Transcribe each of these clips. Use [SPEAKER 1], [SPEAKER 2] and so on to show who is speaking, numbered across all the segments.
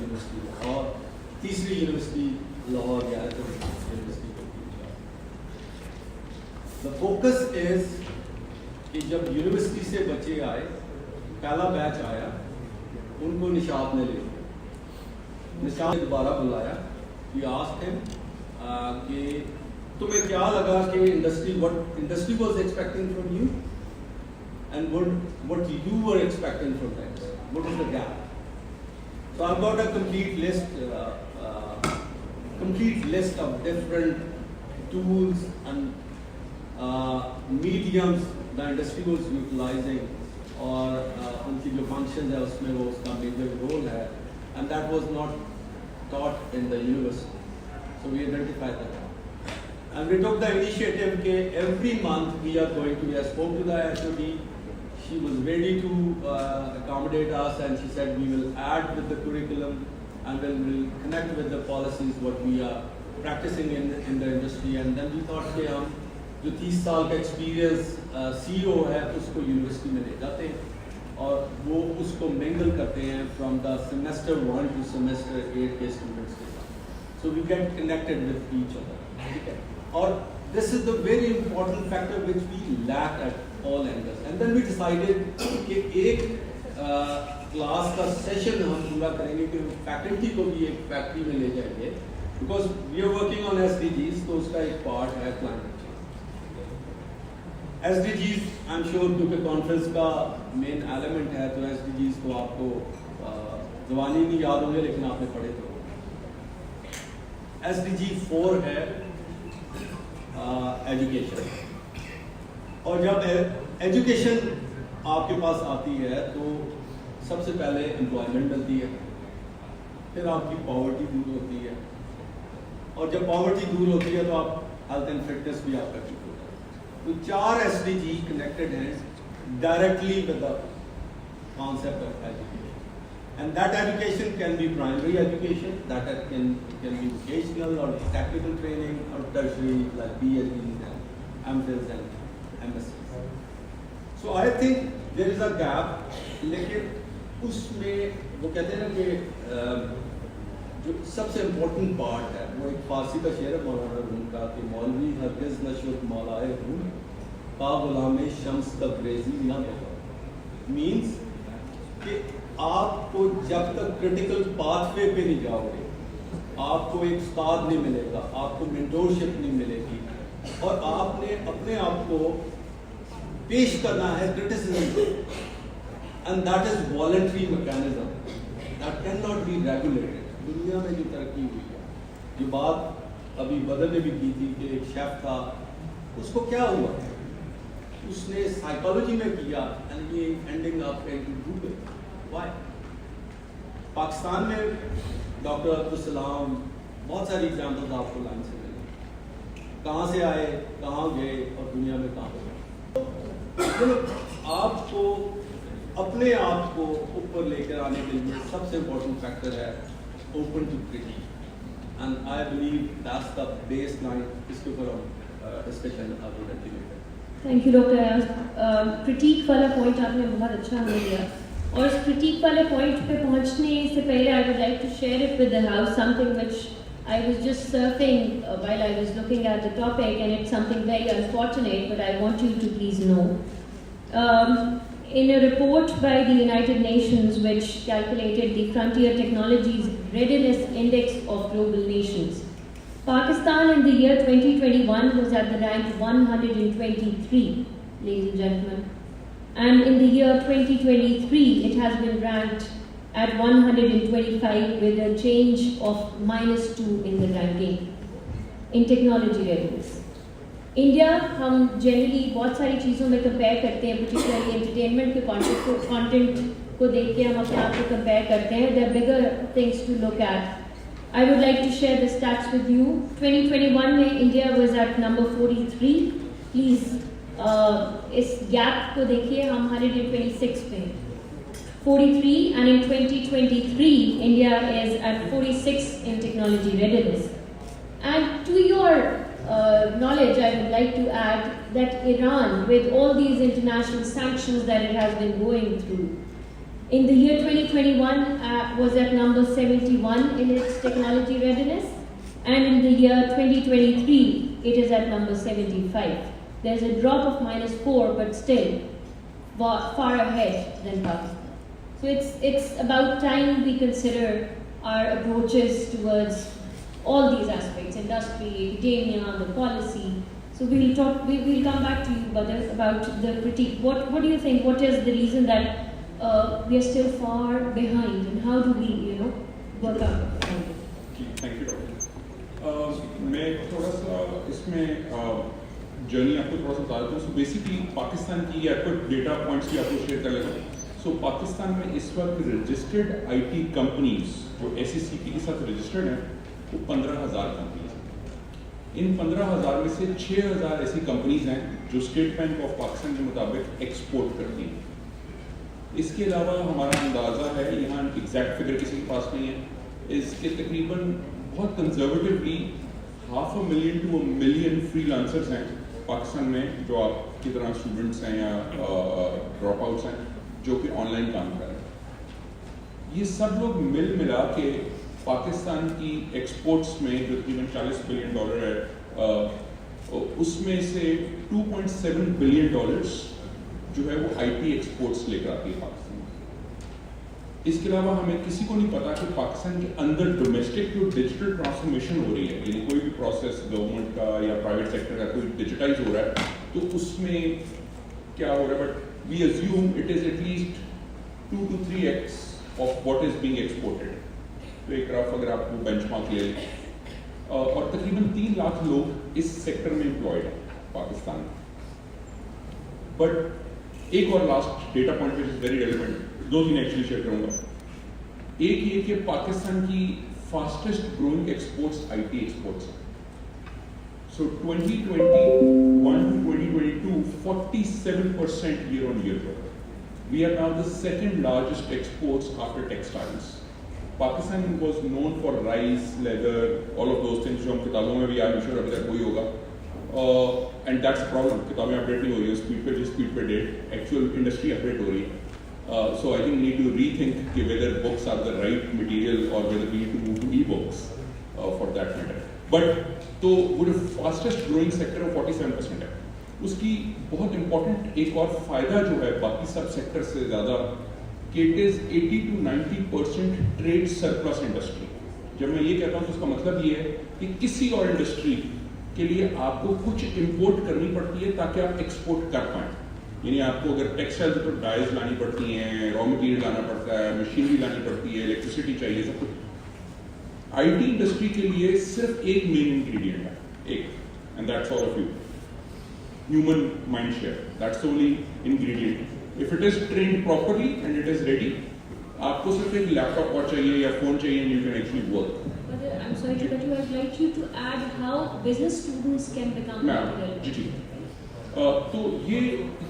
[SPEAKER 1] University है और तीसरी यूनिवर्सिटी लाहौर गया है तो यूनिवर्सिटी कंप्लीट किया। द फोकस इज कि जब यूनिवर्सिटी से बच्चे आए, पहला बैच आया, उनको निशात ने ले लिया। निशात ने दोबारा बुलाया कि आस्क्ड हिम कि तुम्हें क्या लगा कि industry was expecting from you and what you were expecting from them. What is the gap? So I've got a complete list of different tools and mediums the industry was utilizing और उनकी जो functions है उसमें वो उसका major role है, and that was not taught in the university. So we identified that. And we took the initiative that every month we are going to, I spoke to the HOD. She was ready to accommodate us, and she said we will add with the curriculum and then we'll connect with the policies what we are practicing in the industry. And then we thought कि हम जो 30 साल का experience CEO है उसको university में ले जाते हैं और वो उसको मिंगल करते हैं from the semester 1 to semester 8 के स्टूडेंट्स के साथ. So we get connected with each other. ठीक है. और this is the very important factor which we lack at all angles. And then we decided कि एक क्लास का सेशन हम पूरा करेंगे कि फैकल्टी को भी एक फैक्ट्री में ले जाएंगे, because we are working on SDGs, तो उसका एक पार्ट है climate change. SDGs I'm sure क्योंकि कॉन्फ्रेंस का मेन एलिमेंट है तो SDGs को आपको ज़बानी नहीं याद होंगे लेकिन आपने पढ़े तो. SDG 4 है एजुकेशन, और जब एजुकेशन आपके पास आती है तो सबसे पहले एम्प्लॉयमेंट मिलती है, फिर आपकी पॉवर्टी दूर होती है, और जब पॉवर्टी दूर होती है तो आप हेल्थ एंड फिटनेस भी आपका ठीक होता है. तो 4 SDG कनेक्टेड हैं directly with the concept of education, and that education can be primary education, that can be vocational और टेक्निकल ट्रेनिंग और tertiary like PhDs and MPhils and MSc. So I think there is a gap, लेकिन उसमें वो कहते हैं ना कि जो सबसे इम्पोर्टेंट पार्ट है वो एक फारसी का शेर है मौलाना रूम का कि मौलवी हरगिज़ न शुद मौलाए रूम पा गुलाम शम्स तब्रेज़ी न होगा. मीन्स कि आपको जब तक क्रिटिकल पाथवे पे नहीं जाओगे आपको एक उस्ताद नहीं मिलेगा, आपको मेंटोरशिप नहीं मिलेगी, और आपने अपने आप को पेश करना है criticism, and that is voluntary mechanism that can not be regulated. दुनिया में जो तरक्की हुई है, ये बात अभी बदर ने भी की थी कि एक शेफ था, उसको क्या हुआ, उसने साइकोलॉजी में किया एंड ये ending up into Google. Why? Pakistan में डॉक्टर अब्दुल सलाम, बहुत सारी एग्जाम्पल्स आपको लाइन से मिले, कहाँ से आए, कहाँ गए और दुनिया में कहाँ गए. आपको अपने आप को ऊपर लेकर आने के लिए सबसे इम्पोर्टेंट फैक्टर है open to critic, and I believe that's the base line. इसके ऊपर हम डिस्कशन आगे कंटिन्यू करें.
[SPEAKER 2] Thank you doctor Ayaz. Critic वाला पॉइंट आपने बहुत अच्छा हमें दिया, और इस क्रिटिक वाले पॉइंट पे पहुंचने से पहले I would like to share it with the house something which I was just surfing while I was looking at the topic, and it's something very unfortunate, but I want you to please know. In a report by the United Nations which calculated the Frontier Technologies Readiness Index of Global Nations, Pakistan in the year 2021 was at the rank 123, ladies and gentlemen. And in the year 2023, it has been ranked at 125 with a change of -2 in the ranking in technology readiness. India हम generally बहुत सारी चीज़ों में compare करते हैं, particularly entertainment के content को देख के हम अपने आप को compare करते हैं. There are bigger things to look at. I would like to share the stats with you. 2021 में India was at number 43. Please इस gap को देखिए, हम 126 पे हैं. 43, and in 2023 India is at 46 in technology readiness. And to your knowledge, I would like to add that Iran, with all these international sanctions that it has been going through, In the year 2021 was at number 71 in its technology readiness, and in the year 2023 it is at number 75. There's a drop of -4, but still far ahead than Pakistan. So it's about time we consider our approaches towards all these aspects: industry, academia, the policy. So we'll come back to you, Badr, about the critique. What do you think? What is the reason that we are still far behind, and how do we, work out?
[SPEAKER 3] Thank you, Doctor. मैं थोड़ा सा इसमें journey आपको थोड़ा सा बता देता हूँ. सो बेसिकली पाकिस्तान की आपको डेटा पॉइंट्स भी आपको शेयर कर लेता हूँ. सो पाकिस्तान में इस वक्त रजिस्टर्ड आईटी कंपनीज जो SECP के साथ रजिस्टर्ड हैं वो 15,000 कंपनीज हैं. इन 15,000 में से 6,000 ऐसी कंपनीज हैं जो स्टेट बैंक ऑफ पाकिस्तान के मुताबिक एक्सपोर्ट करती हैं. इसके अलावा हमारा अंदाज़ा है, यहाँ एग्जैक्ट फिगर किसी के पास नहीं है, इसके तकरीबन बहुत कंजर्वेटिवली 500,000 to 1 million फ्रीलांसर्स हैं पाकिस्तान में जो आपकी तरह स्टूडेंट्स हैं या ड्रॉप आउट्स हैं जो कि ऑनलाइन काम कर रहे हैं. ये सब लोग मिला के पाकिस्तान की एक्सपोर्ट्स में जो तकरीबन $40 बिलियन है उसमें से $2.7 बिलियन जो है वो IT एक्सपोर्ट्स लेकर आती है पाकिस्तान. इसके अलावा हमें किसी को नहीं पता कि पाकिस्तान के अंदर डोमेस्टिक जो डिजिटल ट्रांसफॉर्मेशन हो रही है, यानी कोई भी प्रोसेस गवर्नमेंट का या प्राइवेट सेक्टर का कोई डिजिटाइज हो रहा है तो उसमें क्या हो रहा है. But we assume it is at least 2 to 3x of what is being exported. तो एक रफ अगर आप वो बेंचमार्क ले लें और तकरीबन 3 लाख लोग इस सेक्टर में एम्प्लॉयड है पाकिस्तान में. बट एक और last data point which is very relevant, 2-3 actually share करूंगा. एक ये कि पाकिस्तान की fastest growing exports IT exports हैं. सो 2021 to 2022 47% year on year growth. We are now the second largest exports after textiles. Pakistan was known for rice, leather, all of those things जो हम किताबों में भी I'm sure अभी तक वही होगा. And that's the problem. किताबें अपडेट नहीं हो रही है स्पीड पे, जिस स्पीड पे डेट एक्चुअल इंडस्ट्री अपडेट हो रही है. So I think we need to rethink whether books are the right material or whether we need to move to e-books for that matter. But तो वो जो fastest growing sector है 47% है. उसकी बहुत important एक और फायदा जो है बाकी सब सेक्टर से ज़्यादा कि it is 80 to 90% trade surplus industry. जब मैं ये कहता हूँ तो उसका मतलब ये है कि किसी और इंडस्ट्री के लिए आपको कुछ इंपोर्ट करनी पड़ती है ताकि आप एक्सपोर्ट कर पाएँ. यानी आपको अगर टेक्सटाइल तो डाइज लानी पड़ती हैं, रॉ मटेरियल लाना पड़ता है, मशीनरी लानी पड़ती है, इलेक्ट्रिसिटी चाहिए, सब कुछ. IT इंडस्ट्री के लिए सिर्फ एक मेन इंग्रेडिएंट है, एक, and that's all of you, human mind share. That's only ingredient. If it is trained properly and it is ready, आपको सिर्फ एक लैपटॉप और चाहिए या फोन चाहिए and you can actually work.
[SPEAKER 2] I'm sorry to cut you. I'd like you to add how business students can become
[SPEAKER 3] जी. तो ये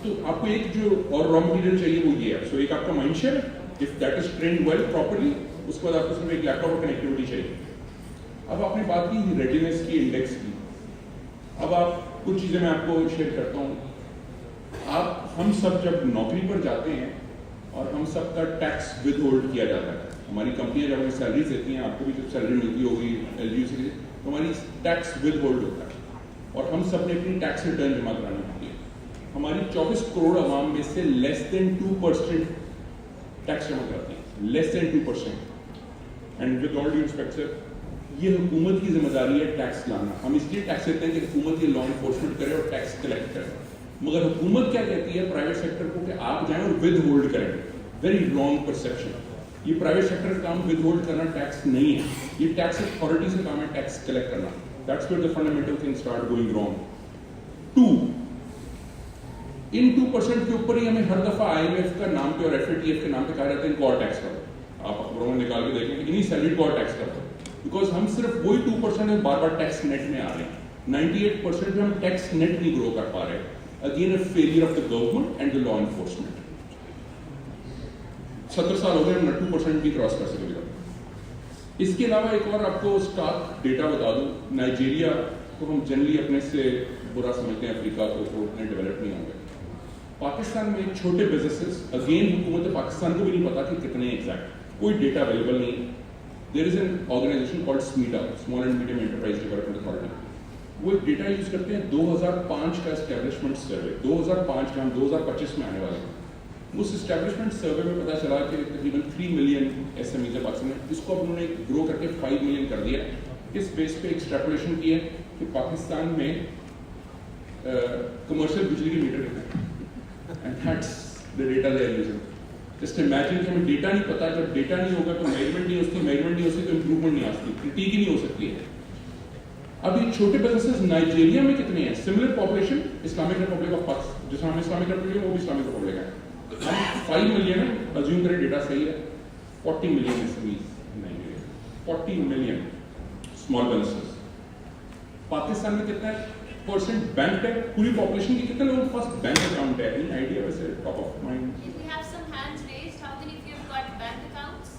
[SPEAKER 3] तो आपको एक जो और रॉ मटेरियल चाहिए वो ये है. सो एक आपका mind share, if that is trained well properly, उसके बाद आपको सिर्फ एक लैपटॉप और कनेक्टिविटी चाहिए. अब आपने बात की रेडीनेस की, इंडेक्स की. अब आप कुछ चीज़ें मैं आपको शेयर करता हूँ. हम सब जब नौकरी पर जाते हैं और हम सब का टैक्स विद होल्ड किया जाता है. हमारी कंपनियां जब हमें सैलरी देती हैं, आपको भी जब सैलरी मिलती होगी LGU से, तो हमारी टैक्स विद होल्ड होता है और हम सब ने अपनी टैक्स रिटर्न जमा करानी होती है. हमारी 24 करोड़ अवाम में से लेस देन 2% टैक्स जमा कराती है, less than 2%. And with all due respect sir, ये हुकूमत की जिम्मेदारी है टैक्स लाना. हम इसलिए टैक्स देते हैं कि हुकूमत ये लॉ इन्फोर्समेंट करे और टैक्स कलेक्ट करे. मगर हुकूमत क्या कहती है प्राइवेट सेक्टर को कि आप जाएं और विद होल्ड करें. Very wrong perception. ये प्राइवेट सेक्टर का काम विद होल्ड करना टैक्स नहीं है, ये टैक्स अथॉरिटी से काम है टैक्स कलेक्ट करना. That's where the fundamental things start going wrong. 2 in 2% के ऊपर ही हमें हर दफा IMF का नाम पे और FATF के नाम पे कहा जाता है इनको और टैक्स करो. आप अखबारों में निकाल के देखेंगे इन्हीं सैलरी को और टैक्स करो, बिकॉज हम सिर्फ वही 2% में बार बार टैक्स नेट में आ रहे हैं. 98% में हम टैक्स नेट नहीं ग्रो कर पा रहे. Again a failure of the government and the law enforcement. 70 साल हो गए हम 2% भी क्रॉस कर सके. इसके अलावा एक और आपको स्टार्क डेटा बता दूं. नाइजीरिया को हम जनरली अपने से बुरा समझते हैं, अफ्रीका को तो उतने डेवलप नहीं होंगे. पाकिस्तान में छोटे बिजनेसेस, अगेन हुकूमत पाकिस्तान को भी नहीं पता कि कितने एग्जैक्ट, कोई डेटा अवेलेबल नहीं. There is an organization called SMEDA, small and medium enterprise development authority. वो एक डेटा यूज करते हैं 2005 का एस्टेब्लिशमेंट सर्वे, 2005 का, हम 2025 में आने वाले हैं. उस एस्टेब्लिशमेंट सर्वे में पता चला कि तकरीबन 3 मिलियन SMEs है पाकिस्तान में. इसको अब उन्होंने ग्रो करके 5 मिलियन कर दिया. इस बेस पे एक्सट्रैपोलेशन की है कि पाकिस्तान में कमर्शियल बिजली के मीटर कितने हैं. And that's the data they are using. Just imagine कि हमें डेटा नहीं पता, जब डेटा नहीं होगा तो मेजरमेंट नहीं हो सकती, मेजरमेंट नहीं हो सकती तो इम्प्रूवमेंट नहीं आ सकती, क्रिटिक ही नहीं हो सकती है. अब ये छोटे बिजनेसेस नाइजीरिया में कितने हैं? Similar population Islamic Republic of Pakistan, जिसमें हम इस्लामिक रिपब्लिक वो भी इस्लामिक रिपब्लिक है. हम 5 मिलियन है, अज्यूम करें डेटा सही है, 40 million SMEs Nigeria, 40 million small businesses. Pakistan में कितना परसेंट बैंक है? पूरी पॉपुलेशन की कितने लोगों के पास बैंक अकाउंट है? एनी आइडिया वैसे top of mind?
[SPEAKER 4] If we have some hands raised, how many of you have got bank accounts?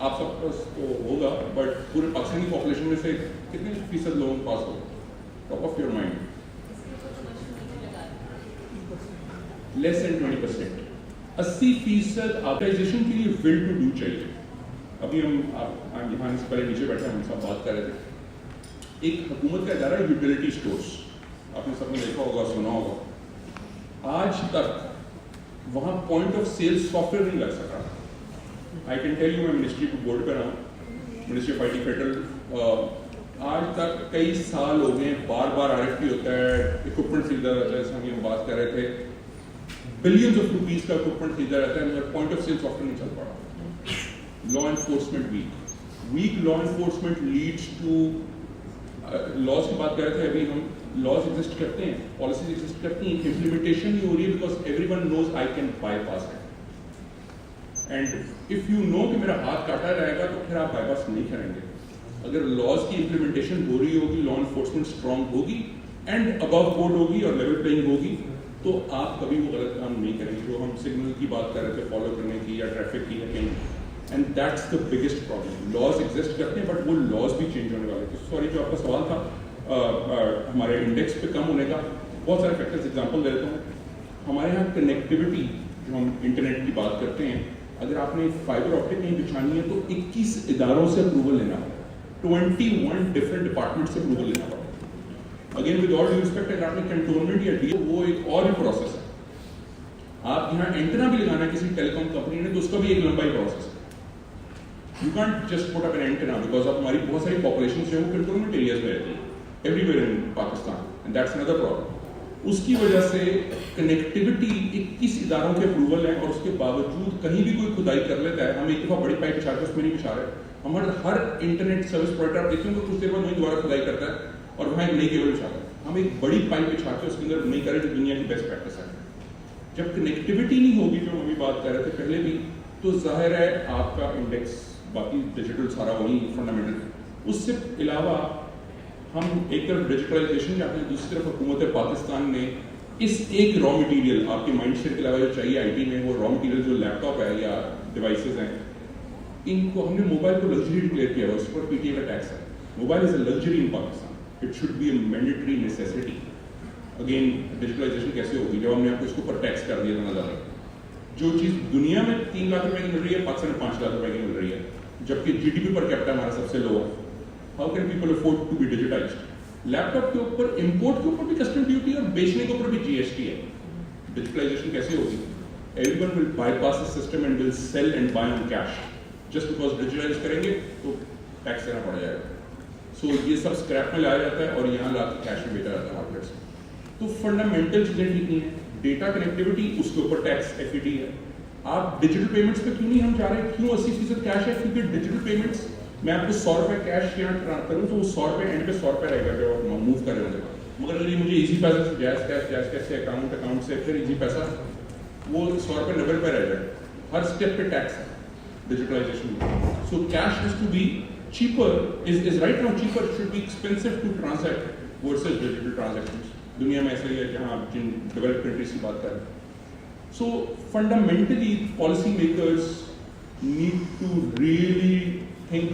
[SPEAKER 3] आप सब पास तो होगा, बट पूरे पाकिस्तान की पॉपुलेशन में से कितने फीसद लोगों के पास होगा? Top of your mind? Less than 20%. 80% organisation के लिए विल टू डू चाहिए. अभी हम यहाँ से पहले नीचे बैठे हम सब बात कर रहे थे. एक हुकूमत का इदारा है यूटिलिटी स्टोर्स, आपने सबने देखा होगा, सुना होगा. आज तक वहाँ पॉइंट ऑफ सेल सॉफ्टवेयर नहीं लग सका. आई कैन टेल यू, मैं मिनिस्ट्री के बोर्ड पर रहा, मिनिस्ट्री ऑफ IT फेडरल. आज तक कई साल हो गए, बार बार RFP होता है, इक्विपमेंट खरीदा रहता है, जैसे हम बात कर रहे थे, बिलियंस ऑफ रुपीज का इक्विपमेंट खरीदा रहता है, मगर पॉइंट ऑफ सेल सॉफ्टवेयर नहीं चल पड़ा. Law enforcement weak law enforcement leads to laws की बात कर रहे थे अभी हम. लॉज एग्जिस्ट करते हैं, पॉलिसीज एग्जिस्ट करती हैं, इम्प्लीमेंटेशन नहीं हो रही है because everyone knows I can bypass it. And if you know कि मेरा हाथ काटा जाएगा तो फिर आप बाईपास नहीं करेंगे. अगर लॉज की इम्प्लीमेंटेशन हो रही होगी, लॉ एनफोर्समेंट स्ट्रांग होगी एंड अबव बोर्ड होगी और लेवल प्लेइंग होगी, तो आप कभी वो गलत काम नहीं करेंगे. जो हम सिग्नल की बात कर रहे थे फॉलो करने की या ट्रैफिक की या कहीं, and that's the biggest problem. Laws exist करते हैं बट वो लॉज भी चेंज होने वाले थे. सॉरी, जो आपका सवाल था हमारे इंडेक्स पे कम होने का, बहुत सारे फैक्टर्स एग्जांपल दे देता हूँ. हमारे यहाँ कनेक्टिविटी, जो हम इंटरनेट की बात करते हैं, अगर आपने फाइबर ऑप्टिक कहीं बिछानी है तो 21 इदारों से अप्रूवल लेना होगा, 21 डिफरेंट डिपार्टमेंट से अप्रूवल लेना होगा. Again with all due respect, अगर आपने कंटोनमेंट या डीओ, वो एक और भी प्रोसेस है. आप यहाँ एंटेना भी लगाना है किसी टेलीकॉम कंपनी ने तो उसका भी एक लंबाई प्रोसेस है. You can't just put up an antenna because of हमारी बहुत सारी population जो है वो कंटोनमेंट एरियाज में रहती है everywhere in Pakistan, and that's another problem. उसकी वजह से कनेक्टिविटी 21 इदारों के अप्रूवल है और उसके बावजूद कहीं भी कोई खुदाई कर लेता है. हम एक दफा बड़ी पाइप बिछा के उसमें नहीं बिछा रहे. हमारे हर इंटरनेट सर्विस प्रोवाइडर आप देखेंगे कुछ देर बाद वहीं दोबारा खुदाई करता है और वहाँ एक नई केबल बिछाता है. हम एक बड़ी पाइप बिछा के उसके अंदर नहीं करें, जो दुनिया की बेस्ट प्रैक्टिस है. जब कनेक्टिविटी नहीं होगी, जो हम अभी बात कर रहे थे पहले भी, तो जाहिर है आपका इंडेक्स, बाकी डिजिटल सारा वही फंडामेंटल. उससे अलावा हम एक तरफ डिजिटलाइजेशन चाहते हैं, दूसरी तरफ हुकूमत पाकिस्तान ने इस एक रॉ मटेरियल, आपके माइंडसेट के अलावा जो चाहिए IT में, वो रॉ मटेरियल जो लैपटॉप है या डिवाइसेस हैं, इनको हमने मोबाइल को लग्जरी डिक्लेयर किया है. उस पर PTA का टैक्स है. Mobile is a luxury in Pakistan. It should be a mandatory necessity. Again digitalisation कैसे होगी जब हमने आपको इसके ऊपर टैक्स कर दिया था नजर. जो चीज़ दुनिया में 3 लाख रुपए की मिल रही है, पाकिस्तान में 5 लाख रुपए की मिल रही है, जबकि GDP पर कैपिटा हमारा सबसे लो है. How can people afford to be digitised? Laptop के ऊपर, इंपोर्ट के ऊपर भी कस्टम ड्यूटी और बेचने के ऊपर भी GST है. डिजिटलाइजेशन कैसे होगी? Everyone will bypass the system and will sell and buy on cash. Just because digitalise करेंगे तो टैक्स देना पड़ जाएगा. सो ये सब स्क्रैप में लाया जाता है और यहाँ ला के कैश में बेचा जाता है मार्केट से. तो फंडामेंटल चीजें ठीक नहीं है. डेटा कनेक्टिविटी, उसके ऊपर टैक्स FET है. आप डिजिटल पेमेंट्स पे क्यों नहीं हम जा रहे हैं? क्यों 80% कैश है? क्योंकि डिजिटल पेमेंट्स, मैं आपको 100 रुपए कैश यहाँ करूँ तो वो 100 रुपए एंड पे 100 रुपए रहेगा जो मूव कर रहे होंगे. मगर अगर ये मुझे इजी पैसा से जैस कैश से अकाउंट से फिर इजी पैसा, वो 100 रुपए 90 रुपए रह जाए. हर स्टेप पे टैक्स है डिजिटलाइजेशन में. So cash has to be cheaper, is right now cheaper. It should be expensive to transact versus digital transactions. दुनिया में ऐसा ही है जहाँ आप जिन डेवलप्ड कंट्रीज की बात कर रहे हैं. So fundamentally policy makers need to really think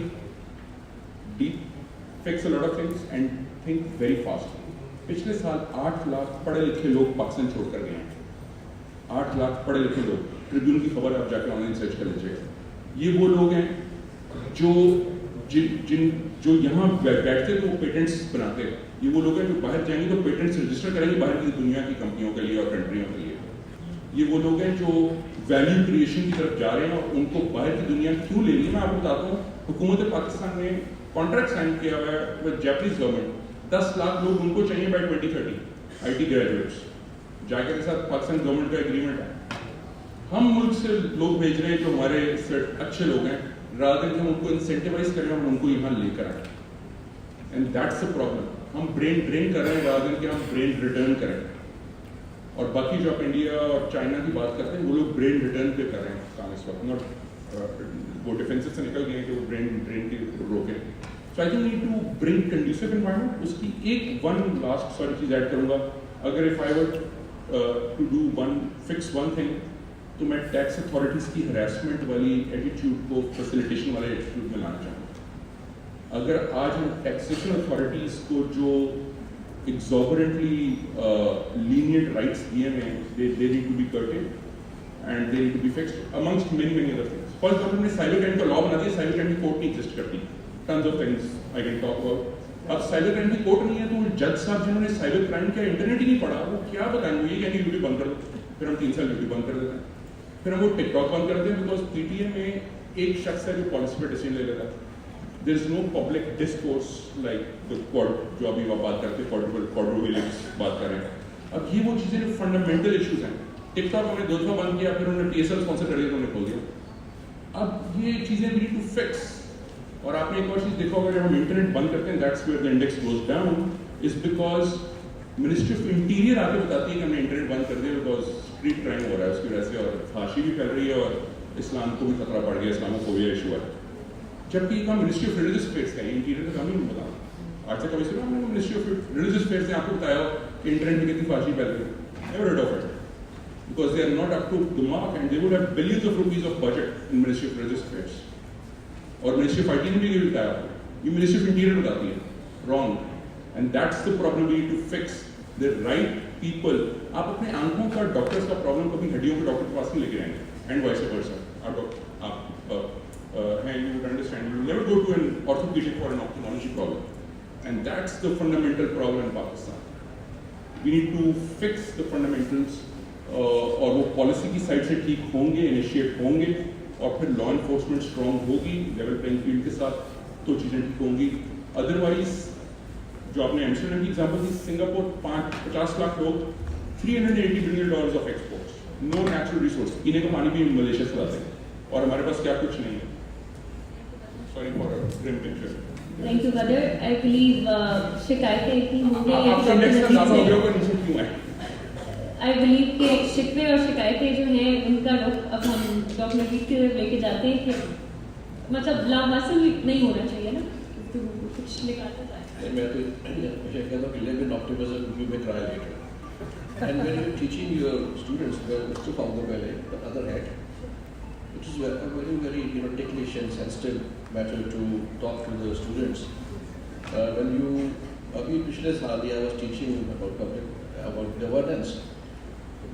[SPEAKER 3] deep, fix a lot of things and think very fast. पिछले साल 8 लाख पढ़े लिखे लोग पाकिस्तान छोड़कर गए हैं. 8 लाख पढ़े लिखे लोग, ट्रिब्यून की खबर आप जाके ऑनलाइन सर्च कर लीजिएगा। ये वो लोग हैं जो यहाँ बैठते तो वो पेटेंट्स बनाते हैं। ये वो लोग हैं जो बाहर जाएंगे तो पेटेंट्स रजिस्टर करेंगे बाहर की दुनिया की कंपनियों के लिए और कंट्रियों के लिए। ये वो लोग हैं जो वैल्यू क्रिएशन की तरफ जा रहे हैं और उनको बाहर की दुनिया क्यों ले रही है मैं आपको बताता हूँ। हुकूमत पाकिस्तान ने कॉन्ट्रैक्ट साइन किया हुआ है विद जैपनीज गवर्नमेंट, 10 लाख लोग उनको चाहिए बाय 2030 IT ग्रेजुएट्स। जाके के साथ पाकिस्तान गवर्नमेंट का एग्रीमेंट है। हम मुल्क से लोग भेज रहे हैं जो हमारे अच्छे लोग हैं, rather than हम उनको इंसेंटिवाइज करें और उनको यहाँ लेकर आए। And that's the problem. हम ब्रेन ड्रेन कर रहे हैं rather than कि हम ब्रेन रिटर्न करें। और बाकी जो आप इंडिया और चाइना की बात करते हैं वो लोग ब्रेन रिटर्न पे कर रहे हैं काम इस वक्त, नॉट वो डिफेंसिव से निकल गए कि वो ब्रेन ड्रेन की रोके। So I think need to bring conducive environment. उसकी एक वन लास्ट सॉरी चीज ऐड करूंगा, अगर if I were to do fix one thing तो मैं टैक्स अथॉरिटीज की हरासमेंट वाली एटीट्यूड को फैसिलिटेशन वाले एटीट्यूड में लाना चाहूँगा। अगर आज हम टैक्सेशन अथॉरिटीज को जो exorbitantly lenient rights दिए हैं, they need to be curtailed and they need to be fixed amongst many other things. For example, हमने साइबर क्राइम का लॉ बना दिया, साइबर क्राइम की कोर्ट नहीं एग्जिस्ट करती। Tons of things I can talk about. अब cyber crime की court नहीं है तो जज साहब जिन्होंने साइबर क्राइम का इंटरनेट ही नहीं पढ़ा वो क्या बताएंगे, ये कहेंगे यूट्यूब बंद कर दो, फिर हम 3 साल यूट्यूब बंद कर देते हैं, फिर हम वो टिकटॉक बंद कर देते हैं बिकॉज PTA में एक शख्स है जो पॉलिसी पर डिसीजन ले लेता है। There is no public discourse like the quad जो अभी आप बात करते हैं quadrilaterals बात कर रहे हैं। अब ये वो चीज़ें जो फंडामेंटल इश्यूज हैं, टिकटॉक हमने 2 दफा बंद किया, फिर उन्होंने TSL स्पॉन्सर कर दिया तो उन्होंने खोल दिया। अब ये चीज़ें वी नीड टू फिक्स। और आपने एक और चीज़ देखा होगा, जब हम इंटरनेट बंद करते हैं that's where the index goes down is because ministry of interior आके बताती है कि हमने इंटरनेट बंद कर दिया बिकॉज स्ट्रीट क्राइम हो रहा है उसकी वजह से, और फांसी भी फैल रही है और इस्लाम को भी खतरा पड़ गया, इस्लामोफोबिया इशू है। जबकि काम मिनिस्ट्री ऑफ रिलीजियस अफेयर्स का है, इंटीरियर का काम ही नहीं बताना। आज से कभी सुना हमने मिनिस्ट्री ऑफ रिलीजियस अफेयर्स ने आपको बताया कि इंटरनेट में कितनी फांसी फैल रही है? Never heard of it because they are not up to the mark and they would have billions of rupees of budget in Ministry of Religious Affairs. और मिनिस्ट्री ऑफ IT ने भी ये बताया आपको, ये मिनिस्ट्री ऑफ इंटीरियर बताती है wrong. And that's the problem we need to fix the right people. आप अपने आंखों का डॉक्टर्स का प्रॉब्लम कभी हड्डियों के डॉक्टर के पास नहीं लेके आएंगे and vice versa. And you would understand, you will never go to an orthopedic for an ophthalmology problem. And that's the fundamental problem in Pakistan. We need to fix the fundamentals और वो policy की side से ठीक होंगे, initiate होंगे और फिर law enforcement strong होगी लेवल प्लेइंग फील्ड के साथ तो चीज़ें ठीक होंगी। अदरवाइज जो आपने एम्स्टरडम की एग्जाम्पल दी, सिंगापुर 50 लाख लोग, $380 billion of exports, no natural resource, पीने का पानी भी मलेशिया से लाते हैं और हमारे पास क्या कुछ नहीं है। Sorry for a grim picture.
[SPEAKER 2] Thank you, Brother. I believe शिकायतें इतनी हो गई हैं
[SPEAKER 3] आपका नेक्स्ट का ज़्यादा उपयोग का नीचे क्यों है?
[SPEAKER 2] I believe कि शिकवे और शिकायतें जो हैं उनका रुख अब हम डॉक्टर नजीब की तरफ लेके जाते हैं कि मतलब लावासिल नहीं होना चाहिए ना, तो कुछ निकालता है।
[SPEAKER 5] मैं तो हमेशा कहता हूँ कि live in optimism, you may cry later. And when you're teaching your students, well, Mr. Founder Pele, the other hat, which is a very ticklish and sensitive matter to talk to the students. When you, abhi pichle saal I was teaching about governance,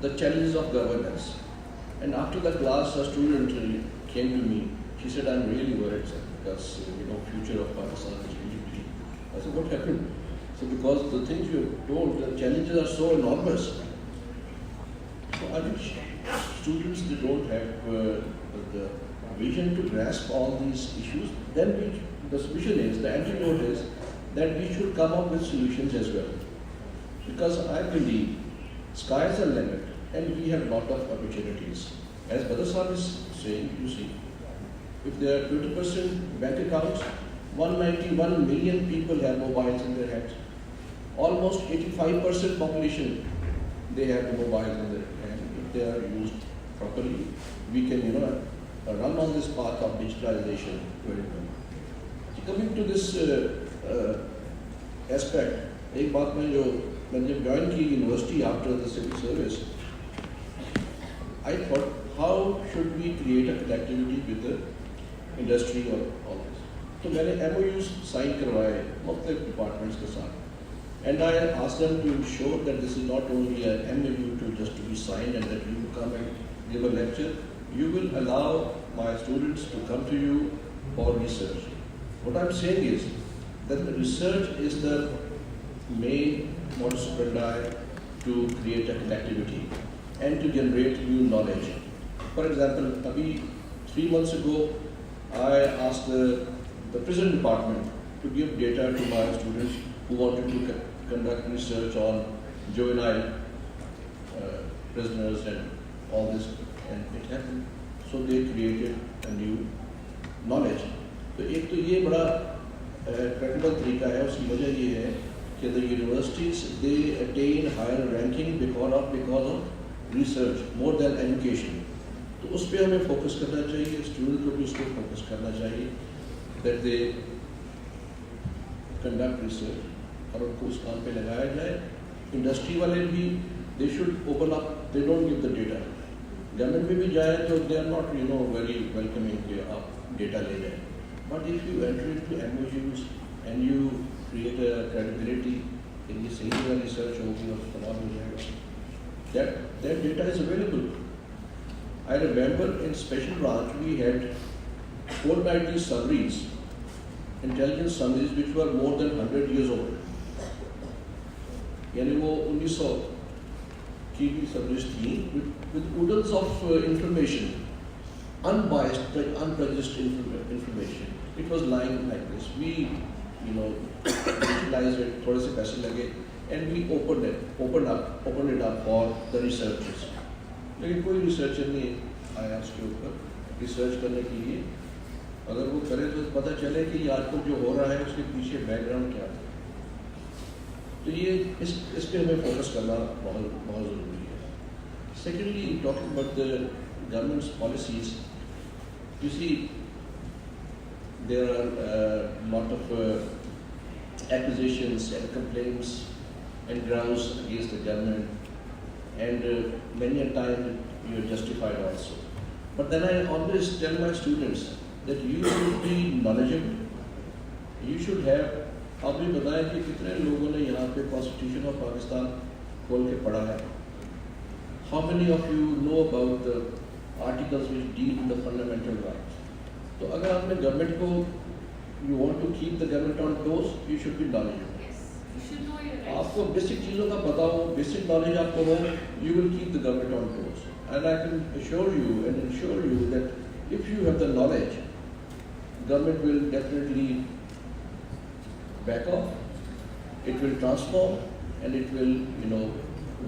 [SPEAKER 5] the challenges of governance. And after the class, a student came to me. She said, "I'm really worried, sir, because future of Pakistan is really bleak." I said, "What happened?" So because the things you told, the challenges are so enormous. So I think students, they don't have the vision to grasp all these issues. Then the solution is, the antidote is that we should come up with solutions as well. Because I believe sky is the limit and we have a lot of opportunities. As Badr Sahib is saying, you see, if there are 20% bank accounts, 191 million people have mobiles in their hands. Almost 85% population, they have the mobiles in their hands. If they are used properly, we can, run on this path of digitalization very well. Coming to this aspect, एक बात मैं जब join की university after the civil service, I thought, how should we create a connectivity with the industry or all this? तो मैंने MOUs sign करवाए मुख्तलिफ departments के साथ, And I asked them to ensure that this is not only an MOU to be signed and that you will come and give a lecture. You will allow my students to come to you for research. What I'm saying is that the research is the main modus operandi to create a connectivity and to generate new knowledge. For example, 3 months ago, I asked the prison department to give data to my students who wanted to conduct research on juvenile prisoners and all this, and it happened. So they created a new knowledge. तो एक तो ये बड़ा practical तरीका है, उसकी वजह ये है कि the universities they attain higher ranking because of research more than education. तो उस पर हमें फोकस करना चाहिए, स्टूडेंट को भी उस पर फोकस करना चाहिए, that they conduct research और उनको उस काम पे लगाया जाए. इंडस्ट्री वाले भी they should open up, they don't give the data. Government में भी जाए तो they are not very welcoming कि आप डेटा ले जाए. But if you enter into MOUs and you create a credibility in this area, research होगी और तमाम हो जाएगा. That data is available. I remember in special branch we had 490 summaries, intelligence summaries which were more than 100 years old. यानी वो 1900 की भी summaries थी with oodles of information, unbiased, unprejudiced information. It was lying like this. We, utilized it, थोड़े से पैसे लगे, and we opened it up for the researchers. लेकिन कोई रिसर्चर नहीं आया उसके ऊपर रिसर्च करने के लिए. अगर वो करे तो पता चले कि आजकल जो हो रहा है उसके पीछे बैकग्राउंड क्या है. तो ये इस पे हमें फोकस करना बहुत ज़रूरी है. Secondly, talking about the government's policies, you see there are a lot of accusations and complaints and grounds against the government, and many a time you are justified also. But then I always tell my students that you should be knowledgeable. You should have. आप भी बताएं कि कितने लोगों ने यहाँ पे constitution of Pakistan खोल के पढ़ा है. How many of you know about the articles which deal with the fundamental rights? तो अगर आपने गवर्नमेंट को you want to keep the government on toes, you should be knowledgeable.
[SPEAKER 4] Yes, you should know your rights.
[SPEAKER 5] आपको basic चीज़ों का पता हो, basic knowledge आपको हो, you will keep the government on toes. And I can assure you and ensure you that if you have the knowledge, government will definitely back off. It will transform and it will,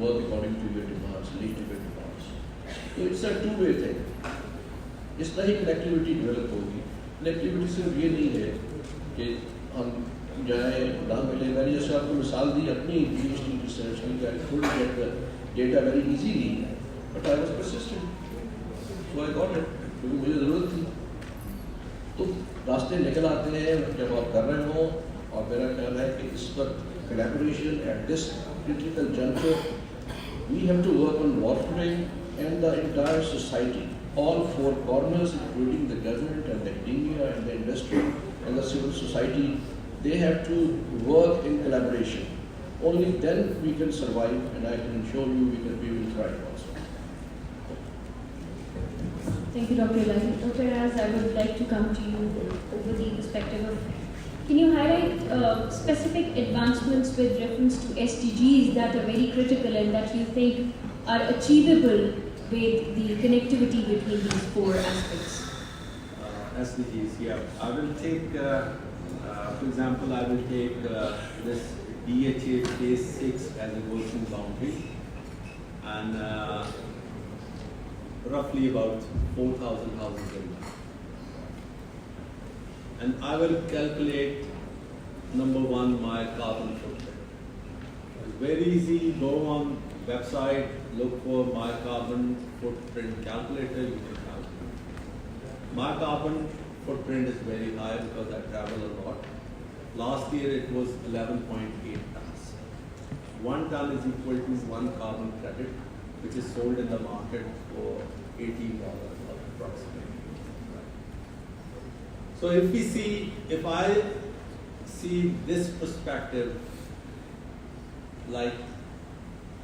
[SPEAKER 5] work according to your demands, legitimate demands. So it's a two-way thing. इस तरह ही connectivity develop होगी. Connectivity सिर्फ ये नहीं है कि हम जाए ना मिले. मैंने जैसे आपको मिसाल दी अपनी PhD रिसर्च की, I couldn't get the data very easily, but I was persistent, so I got it क्योंकि मुझे ज़रूरत थी. तो रास्ते निकल आते हैं जब आप कर रहे हो. और मेरा ख्याल है कि इस वक्त collaboration at this critical juncture, we have to work on fostering and the entire society, all four corners, including the government and the academia and the industry and the civil society, they have to work in collaboration. Only then we can survive, and I can assure you we will thrive also.
[SPEAKER 2] Thank you, Dr. Elahi. Dr. Raz, I would like to come to you over the perspective of, can you highlight specific advancements with reference to SDGs that are very critical and that you think are achievable with the connectivity between these four aspects?
[SPEAKER 1] SDGs, yeah. I will take, for example, I will take this DHA phase 6 as a working boundary, and roughly about 4,000 houses in that. And I will calculate, number one, my carbon footprint. It's very easy, go on website, look for my carbon footprint calculator, you can calculate. My carbon footprint is very high because I travel a lot. Last year it was 11.8 tons. 1 ton is equal to 1 carbon credit, which is sold in the market for $18 approximately. So if I see this perspective, like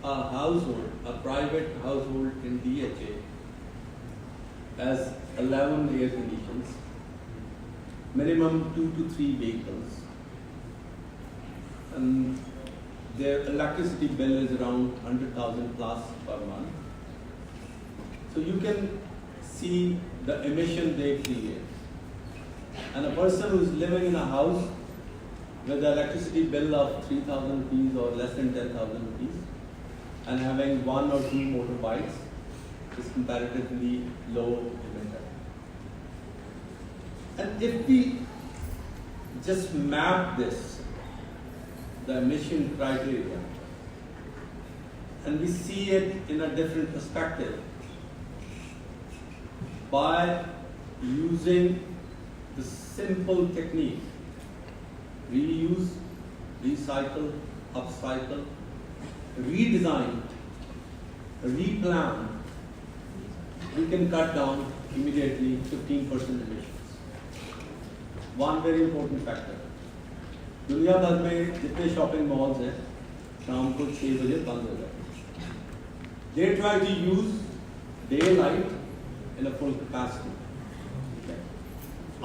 [SPEAKER 1] a household, a private household in DHA has 11 air conditions, minimum 2 to 3 vehicles, and their electricity bill is around 100,000 plus per month. So you can see the emission they create. And a person who is living in a house with an electricity bill of 3,000 rupees or less than 10,000 rupees and having 1 or 2 motorbikes is comparatively low emitter. And if we just map this, the emission criteria, and we see it in a different perspective by using the simple technique, reuse, recycle, upcycle, redesign, replan, we can cut down immediately 15% emissions. One very important factor. दुनिया भर में जितने shopping malls हैं शाम को 6 बजे बंद हो जाते हैं. They try to use daylight in a full capacity.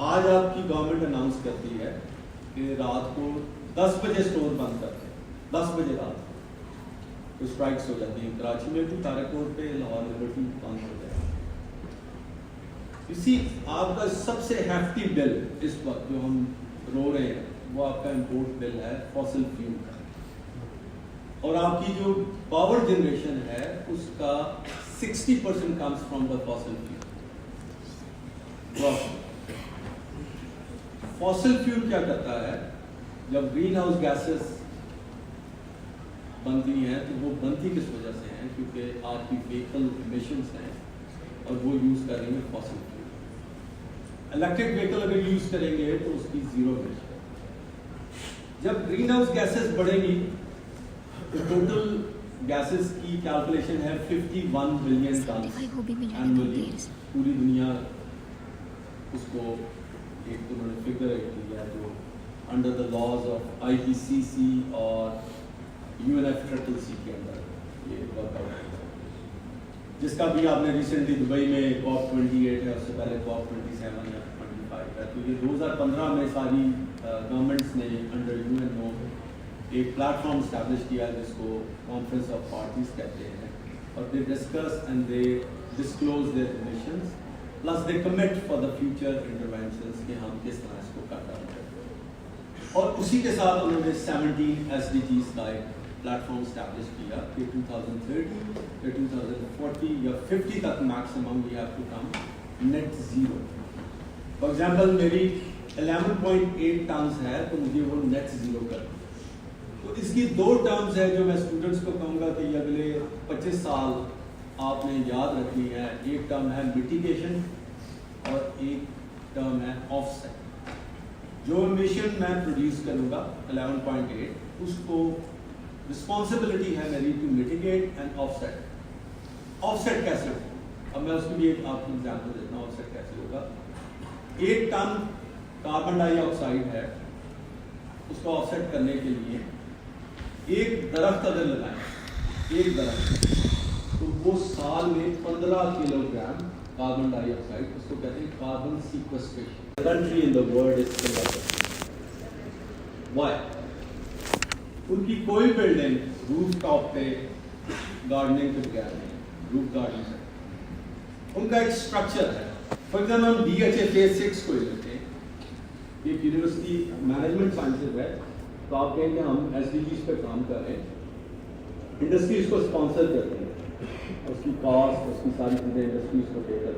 [SPEAKER 1] आज आपकी गवर्नमेंट अनाउंस करती है कि रात को 10 बजे स्टोर बंद करते हैं, 10 बजे रात को तो स्ट्राइक्स हो जाती हैं. कराची में भी ताराकोट पे, लाहौर लिबर्टी बंद हो जाए. इसी आपका सबसे हैफ्टी बिल इस वक्त जो हम रो रहे हैं वो आपका इंपोर्ट बिल है फॉसिल फ्यूल का, और आपकी जो पावर जनरेशन है उसका 60% comes from the fossil fuel. Fossil fuel क्या करता है, जब ग्रीन हाउस गैसेस बनती हैं तो वो बनती किस वजह से हैं, क्योंकि आपकी व्हीकल एमिशंस हैं और वो यूज करेंगे फॉसिल फ्यूल. इलेक्ट्रिक व्हीकल अगर यूज करेंगे तो उसकी जीरो एमिशन. जब ग्रीन हाउस गैसेस बढ़ेंगी तो टोटल गैसेस की कैलकुलेशन है 51 बिलियन टन एनुअली. पूरी दुनिया उसको एक तो उन्होंने फिगर किया जो under the laws of IPCC और UNFCCC के अंदर ये वर्कआउट है, जिसका भी आपने रिसेंटली दुबई में COP28 है, उससे पहले COP27 है, 25 है. तो ये 2015 में सारी गवर्नमेंट्स ने अंडर UNO एक प्लेटफॉर्म स्टैब्लिश किया जिसको कॉन्फ्रेंस ऑफ पार्टीज कहते हैं, और they discuss and they disclose there emissions plus they commit for the future interventions कि हम किस तरह इसको कट डाउन करें. और उसी के साथ उन्होंने 17 SDGs का एक प्लेटफॉर्म स्टैब्लिश किया कि 2030 या 2040 या 50 तक maximum we have to come net zero. For example मेरी 11.8 टन्स है तो मुझे वो नेट जीरो कर. तो इसकी 2 टर्म्स है जो मैं स्टूडेंट्स को कहूँगा कि अगले 25 साल आपने याद रखनी है. एक टर्म है मिटिगेशन और एक टर्म है ऑफसेट. जो एमिशन मैं प्रोड्यूस करूँगा 11.8 उसको रिस्पॉन्सिबिलिटी है मेरी to mitigate and offset. Offset कैसे होगा, अब मैं उसकी भी एक आपको एग्जाम्पल देता हूँ. ऑफसेट कैसे होगा, 1 टन कार्बन डाइऑक्साइड है, उसको ऑफसेट करने के लिए एक दरख्त अगर लगाएं, एक दरख्त, तो वो साल में 15 किलोग्राम कार्बन डाइऑक्साइड, उसको कहते हैं carbon sequestration. Country in the world is Singapore. Why? उनकी कोई बिल्डिंग रूफ टॉप पे गार्डनिंग के बगैर नहीं, रूफ गार्डनिंग है. उनका एक स्ट्रक्चर है. फॉर एग्जाम्पल हम DHA फेज 6 को लेते हैं, एक यूनिवर्सिटी मैनेजमेंट साइंसेज है, तो आप कहेंगे हम SDGs पे काम कर रहे हैं, इंडस्ट्री इसको स्पॉन्सर करते हैं, उसकी कॉस्ट उसकी सारी चीज़ें इंडस्ट्रीज को पे करते हैं.